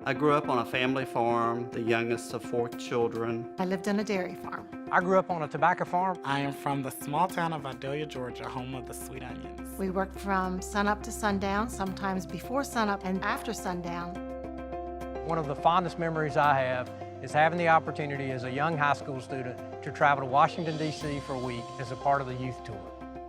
I grew up on a family farm, the youngest of 4 children. I lived on a dairy farm. I grew up on a tobacco farm. I am from the small town of Vidalia, Georgia, home of the sweet onions. We worked from sunup to sundown, sometimes before sunup and after sundown. One of the fondest memories I have is having the opportunity as a young high school student to travel to Washington, D.C. for a week as a part of the youth tour.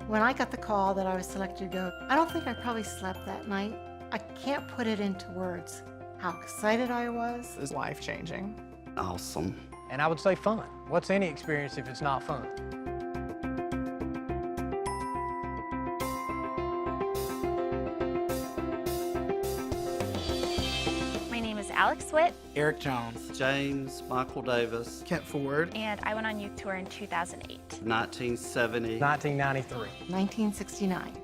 When I got the call that I was selected to go, I don't think I probably slept that night. I can't put it into words how excited I was. It was life-changing. Awesome. And I would say fun. What's any experience if it's not fun? My name is Alex Witt, Eric Jones. James Michael Davis, Kent Ford. and I went on youth tour in 2008. 1970. 1993. 1969.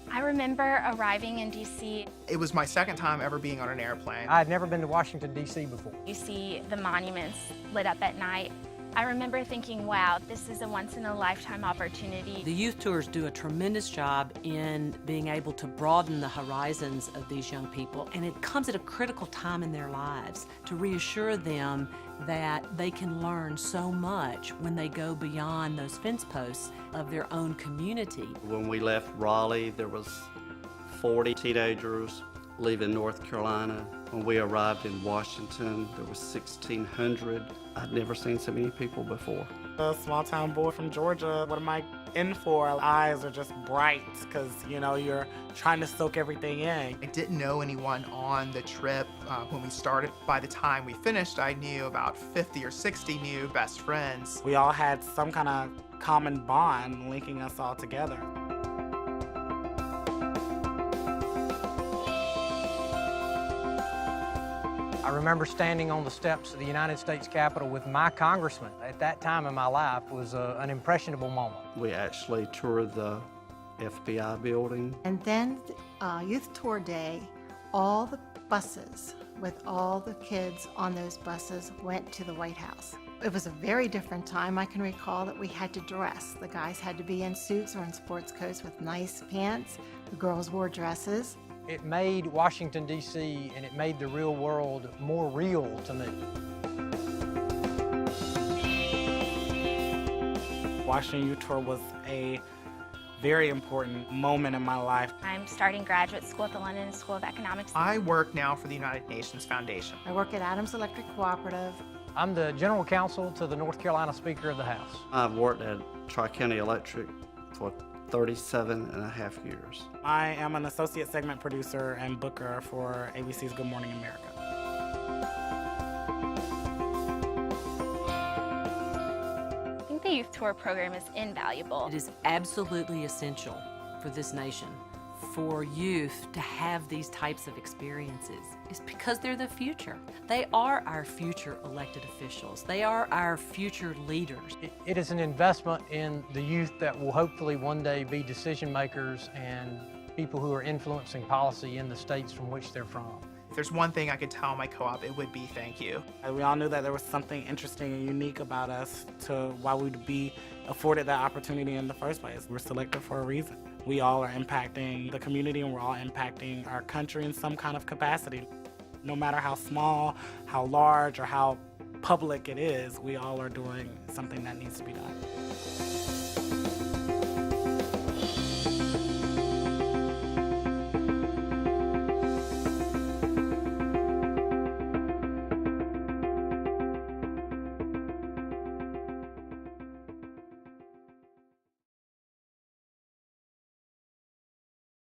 I remember arriving in DC. It was my second time ever being on an airplane. I had never been to Washington, D.C. before. You see the monuments lit up at night. I remember thinking, wow, this is a once-in-a-lifetime opportunity. The youth tours do a tremendous job in being able to broaden the horizons of these young people, and it comes at a critical time in their lives to reassure them that they can learn so much when they go beyond those fence posts of their own community. When we left Raleigh, there was 40 teenagers leaving North Carolina. When we arrived in Washington, there was 1,600. I'd never seen so many people before. A small town boy from Georgia, what am I in for? Eyes are just bright because, you know, you're trying to soak everything in. I didn't know anyone on the trip when we started. By the time we finished, I knew about 50 or 60 new best friends. We all had some kind of common bond linking us all together. I remember standing on the steps of the United States Capitol with my congressman. At that time in my life was an impressionable moment. We actually toured the FBI building. And then youth tour day, all the buses with all the kids on those buses went to the White House. It was a very different time. I can recall that we had to dress. The guys had to be in suits or in sports coats with nice pants. The girls wore dresses. It made Washington, D.C., and it made the real world more real to me. Washington Youth Tour was a very important moment in my life. I'm starting graduate school at the London School of Economics. I work now for the United Nations Foundation. I work at Adams Electric Cooperative. I'm the general counsel to the North Carolina Speaker of the House. I've worked at Tri-County Electric for 37 and a half years. I am an associate segment producer and booker for ABC's Good Morning America. I think the youth tour program is invaluable. It is absolutely essential for this nation, for youth to have these types of experiences. It's because they're the future. They are our future elected officials. They are our future leaders. It is an investment in the youth that will hopefully one day be decision makers and people who are influencing policy in the states from which they're from. If there's one thing I could tell my co-op, it would be thank you. We all knew that there was something interesting and unique about us to why we'd be afforded that opportunity in the first place. We're selected for a reason. We all are impacting the community and we're all impacting our country in some kind of capacity. No matter how small, how large, or how public it is, we all are doing something that needs to be done.